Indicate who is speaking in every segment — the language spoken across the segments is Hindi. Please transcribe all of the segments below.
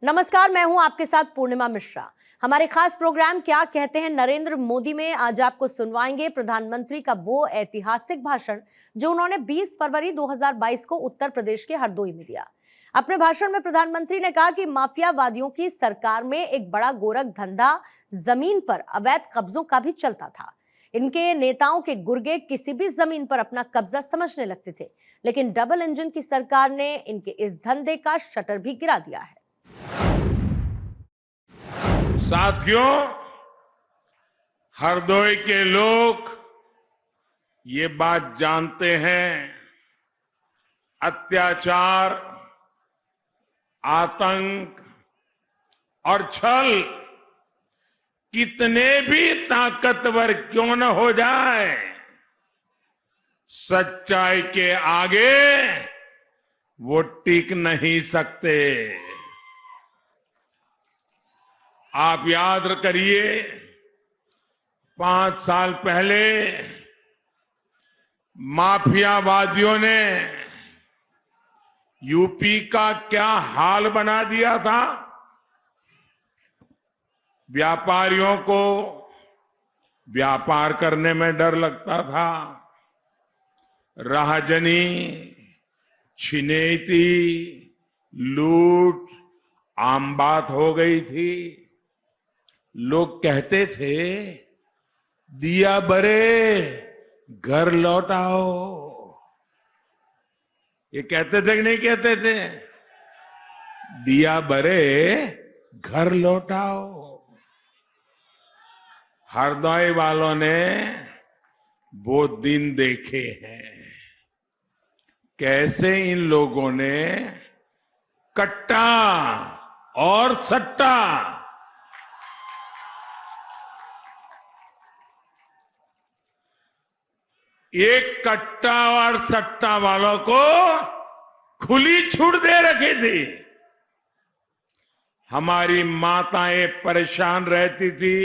Speaker 1: नमस्कार, मैं हूं आपके साथ पूर्णिमा मिश्रा। हमारे खास प्रोग्राम क्या कहते हैं नरेंद्र मोदी में आज आपको सुनवाएंगे प्रधानमंत्री का वो ऐतिहासिक भाषण जो उन्होंने 20 फरवरी 2022 को उत्तर प्रदेश के हरदोई में दिया। अपने भाषण में प्रधानमंत्री ने कहा कि माफियावादियों की सरकार में एक बड़ा गोरख धंधा जमीन पर अवैध कब्जों का भी चलता था। इनके नेताओं के गुर्गे किसी भी जमीन पर अपना कब्जा समझने लगते थे, लेकिन डबल इंजन की सरकार ने इनके इस धंधे का शटर भी गिरा दिया है।
Speaker 2: साथियों, हरदोई के लोग ये बात जानते हैं, अत्याचार, आतंक और छल कितने भी ताकतवर क्यों न हो जाए, सच्चाई के आगे वो टिक नहीं सकते। आप याद करिए, 5 साल पहले माफियावादियों ने यूपी का क्या हाल बना दिया था। व्यापारियों को व्यापार करने में डर लगता था, राहजनी, छिनैती, लूट आम बात हो गई थी। लोग कहते थे, दिया बरे घर लौटाओ। ये कहते थे कि नहीं कहते थे? दिया बरे घर लौटाओ। हरदोई वालों ने वो दिन देखे हैं, कैसे इन लोगों ने कट्टा और सट्टा, एक कट्टा और सट्टा वालों को खुली छूट दे रखी थी। हमारी माताएं परेशान रहती थी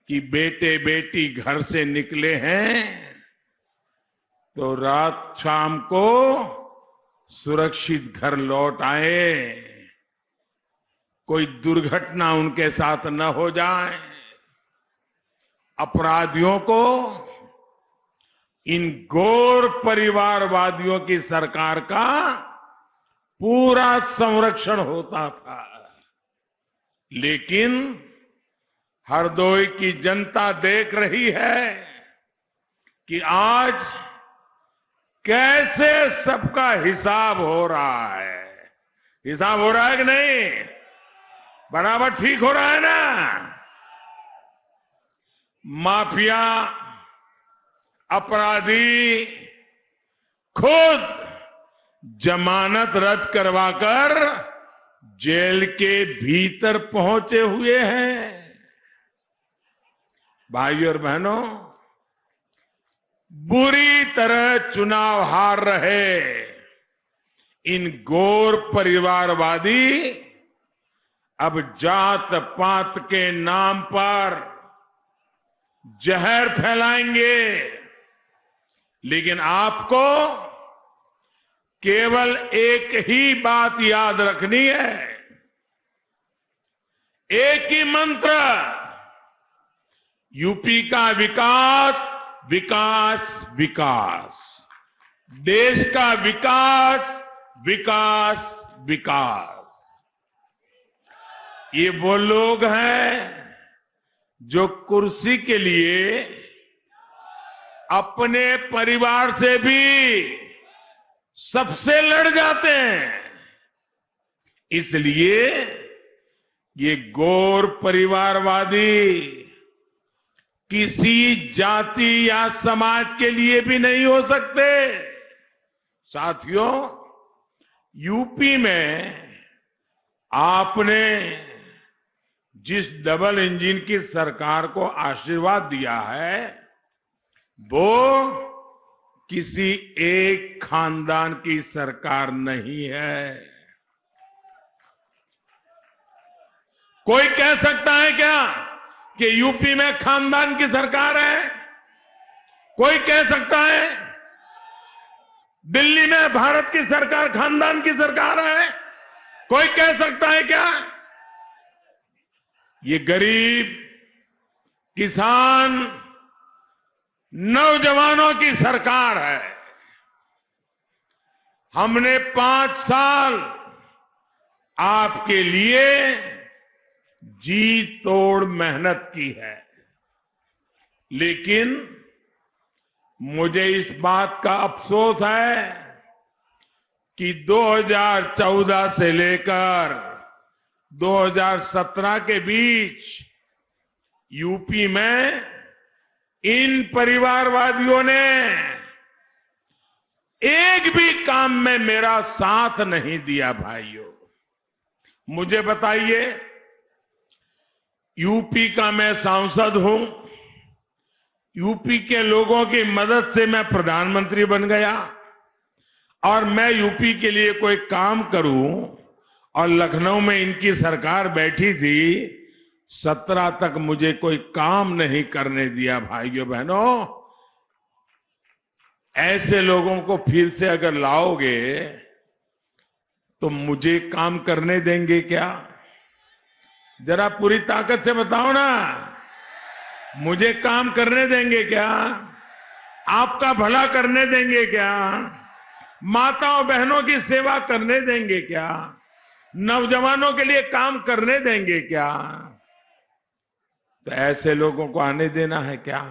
Speaker 2: कि बेटे बेटी घर से निकले हैं तो रात शाम को सुरक्षित घर लौट आए, कोई दुर्घटना उनके साथ न हो जाए। अपराधियों को इन घोर परिवारवादियों की सरकार का पूरा संरक्षण होता था। लेकिन हरदोई की जनता देख रही है कि आज कैसे सबका हिसाब हो रहा है। हिसाब हो रहा है कि नहीं? बराबर ठीक हो रहा है ना? माफिया, अपराधी खुद जमानत रद्द करवाकर जेल के भीतर पहुंचे हुए हैं। भाइयों और बहनों, बुरी तरह चुनाव हार रहे इन घोर परिवारवादी अब जात पात के नाम पर जहर फैलाएंगे। लेकिन आपको केवल एक ही बात याद रखनी है, एक ही मंत्र, यूपी का विकास, विकास, विकास, देश का विकास, विकास, विकास। ये वो लोग हैं जो कुर्सी के लिए अपने परिवार से भी सबसे लड़ जाते हैं। इसलिए ये घोर परिवारवादी किसी जाति या समाज के लिए भी नहीं हो सकते। साथियों, यूपी में आपने जिस डबल इंजन की सरकार को आशीर्वाद दिया है, वो किसी एक खानदान की सरकार नहीं है। कोई कह सकता है क्या कि यूपी में खानदान की सरकार है? कोई कह सकता है दिल्ली में भारत की सरकार खानदान की सरकार है? कोई कह सकता है क्या? ये गरीब, किसान, नौजवानों की सरकार है। हमने 5 साल आपके लिए जी तोड़ मेहनत की है, लेकिन मुझे इस बात का अफसोस है कि 2014 से लेकर 2017 के बीच यूपी में इन परिवारवादियों ने एक भी काम में मेरा साथ नहीं दिया। भाइयों, मुझे बताइए, यूपी का मैं सांसद हूं, यूपी के लोगों की मदद से मैं प्रधानमंत्री बन गया, और मैं यूपी के लिए कोई काम करूं, और लखनऊ में इनकी सरकार बैठी थी, 17 तक मुझे कोई काम नहीं करने दिया। भाइयों बहनों, ऐसे लोगों को फिर से अगर लाओगे तो मुझे काम करने देंगे क्या? जरा पूरी ताकत से बताओ ना, मुझे काम करने देंगे क्या? आपका भला करने देंगे क्या? माताओं बहनों की सेवा करने देंगे क्या? नौजवानों के लिए काम करने देंगे क्या? तो ऐसे लोगों को आने देना है क्या?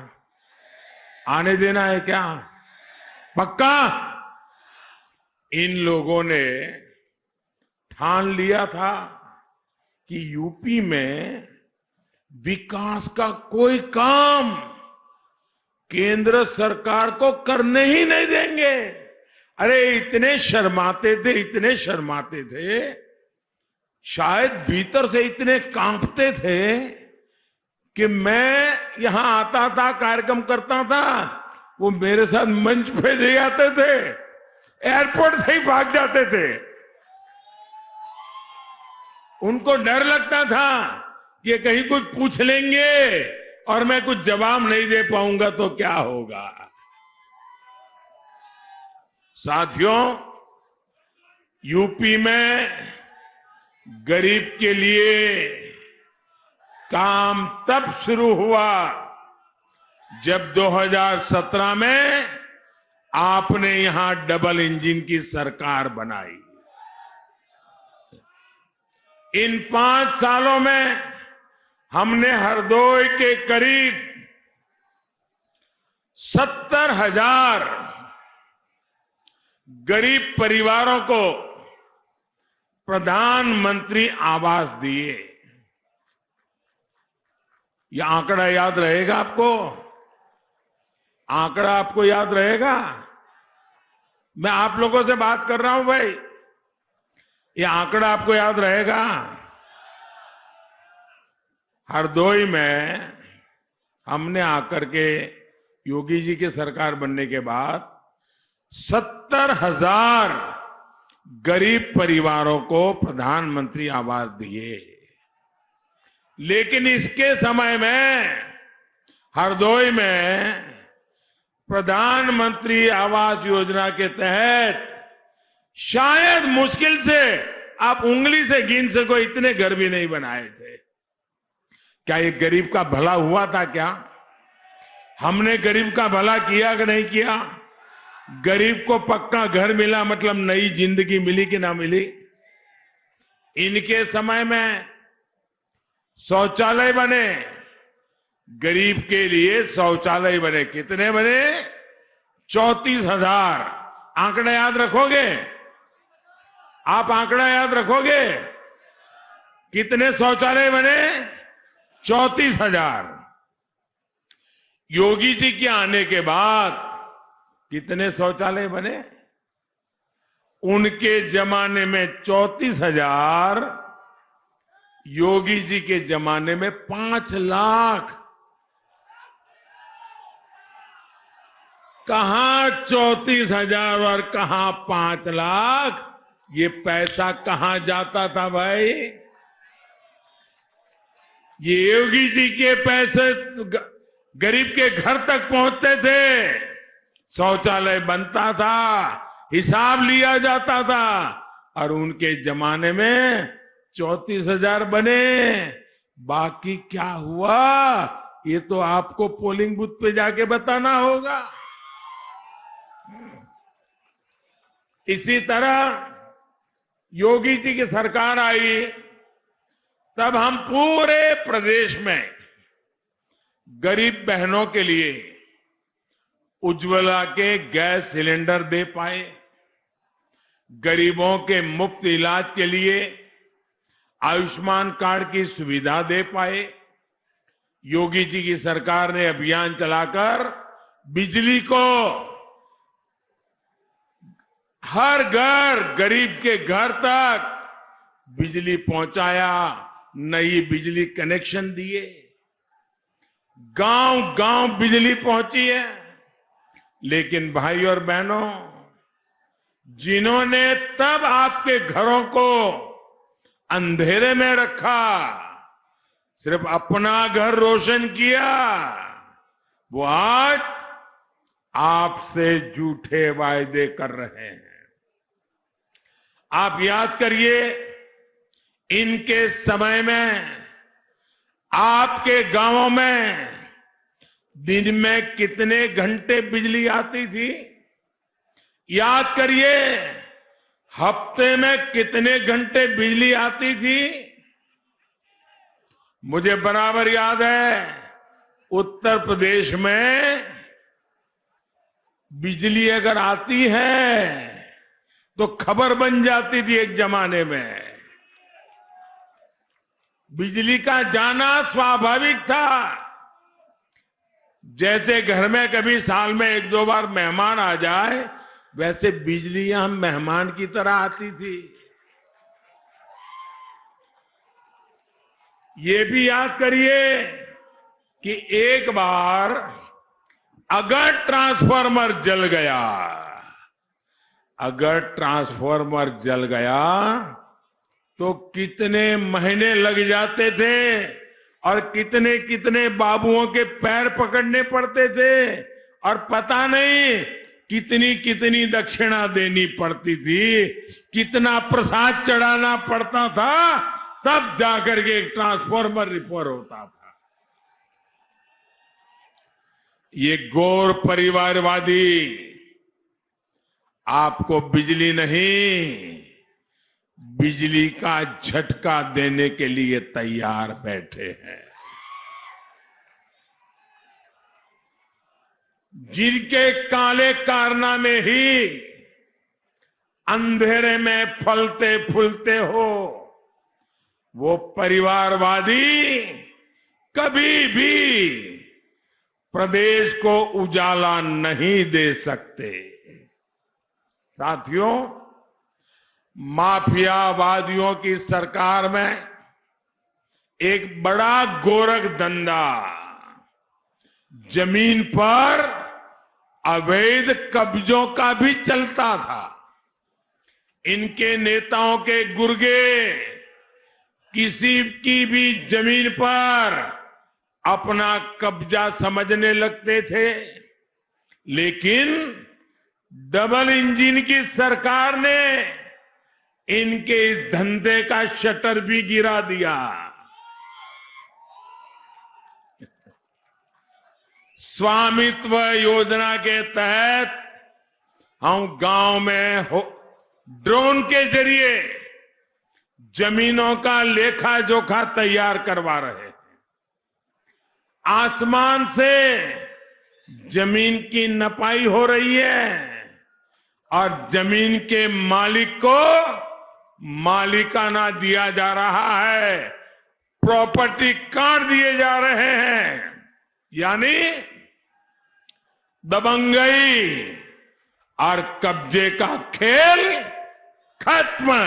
Speaker 2: आने देना है क्या? पक्का? इन लोगों ने ठान लिया था कि यूपी में विकास का कोई काम केंद्र सरकार को करने ही नहीं देंगे। अरे इतने शर्माते थे, इतने शर्माते थे, शायद भीतर से इतने कांपते थे कि मैं यहां आता था, कार्यक्रम करता था, वो मेरे साथ मंच पे नहीं आते थे, एयरपोर्ट से ही भाग जाते थे। उनको डर लगता था कि कहीं कुछ पूछ लेंगे और मैं कुछ जवाब नहीं दे पाऊंगा तो क्या होगा। साथियों, यूपी में गरीब के लिए काम तब शुरू हुआ जब 2017 में आपने यहां डबल इंजन की सरकार बनाई। इन 5 सालों में हमने हरदोई के करीब 70,000 गरीब परिवारों को प्रधानमंत्री आवास दिए। यह आंकड़ा याद रहेगा आपको? आंकड़ा आपको याद रहेगा? मैं आप लोगों से बात कर रहा हूं भाई, यह आंकड़ा आपको याद रहेगा? हरदोई में हमने आकर के योगी जी की सरकार बनने के बाद 70,000 गरीब परिवारों को प्रधानमंत्री आवास दिए। लेकिन इसके समय में हरदोई में प्रधानमंत्री आवास योजना के तहत शायद मुश्किल से आप उंगली से गिन सको इतने घर भी नहीं बनाए थे। क्या ये गरीब का भला हुआ था? क्या हमने गरीब का भला किया कि नहीं किया? गरीब को पक्का घर मिला मतलब नई जिंदगी मिली कि ना मिली? इनके समय में शौचालय बने, गरीब के लिए शौचालय बने। कितने बने? 34,000। आंकड़ा याद रखोगे? आप आंकड़ा याद रखोगे? कितने शौचालय बने? 34,000। योगी जी के आने के बाद कितने शौचालय बने? उनके जमाने में 34,000, योगी जी के जमाने में 5 लाख। कहां 34,000 और कहां 5 लाख? ये पैसा कहां जाता था भाई? ये योगी जी के पैसे गरीब के घर तक पहुंचते थे, शौचालय बनता था, हिसाब लिया जाता था, और उनके जमाने में 34,000 बने। बाकी क्या हुआ ये तो आपको पोलिंग बूथ पे जाके बताना होगा। इसी तरह योगी जी की सरकार आई, तब हम पूरे प्रदेश में गरीब बहनों के लिए उज्ज्वला के गैस सिलेंडर दे पाए, गरीबों के मुफ्त इलाज के लिए आयुष्मान कार्ड की सुविधा दे पाए। योगी जी की सरकार ने अभियान चलाकर बिजली को हर घर, गरीब के घर तक बिजली पहुंचाया, नई बिजली कनेक्शन दिए, गांव गांव बिजली पहुंची है। लेकिन भाई और बहनों, जिन्होंने तब आपके घरों को अंधेरे में रखा, सिर्फ अपना घर रोशन किया, वो आज आपसे झूठे वायदे कर रहे हैं। आप याद करिए, इनके समय में आपके गांवों में दिन में कितने घंटे बिजली आती थी? याद करिए, हफ्ते में कितने घंटे बिजली आती थी? मुझे बराबर याद है, उत्तर प्रदेश में बिजली अगर आती है तो खबर बन जाती थी एक जमाने में। बिजली का जाना स्वाभाविक था। जैसे घर में कभी साल में 1-2 बार मेहमान आ जाए, वैसे बिजली यहां मेहमान की तरह आती थी। ये भी याद करिए कि एक बार अगर ट्रांसफार्मर जल गया, तो कितने महीने लग जाते थे और कितने कितने बाबुओं के पैर पकड़ने पड़ते थे और पता नहीं कितनी कितनी दक्षिणा देनी पड़ती थी, कितना प्रसाद चढ़ाना पड़ता था, तब जाकर के एक ट्रांसफार्मर रिपेयर होता था। ये गौर परिवारवादी आपको बिजली नहीं, बिजली का झटका देने के लिए तैयार बैठे हैं। जिनके काले कारनामे ही अंधेरे में फलते फूलते हो, वो परिवारवादी कभी भी प्रदेश को उजाला नहीं दे सकते। साथियों, माफियावादियों की सरकार में एक बड़ा गोरख धंधा जमीन पर अवैध कब्जों का भी चलता था। इनके नेताओं के गुर्गे किसी की भी जमीन पर अपना कब्जा समझने लगते थे, लेकिन डबल इंजन की सरकार ने इनके इस धंधे का शटर भी गिरा दिया। स्वामित्व योजना के तहत हम गांव में ड्रोन के जरिए जमीनों का लेखा जोखा तैयार करवा रहे हैं। आसमान से जमीन की नपाई हो रही है और जमीन के मालिक को मालिकाना दिया जा रहा है, प्रॉपर्टी कार्ड दिए जा रहे हैं, यानी दबंगई और कब्जे का खेल खत्म।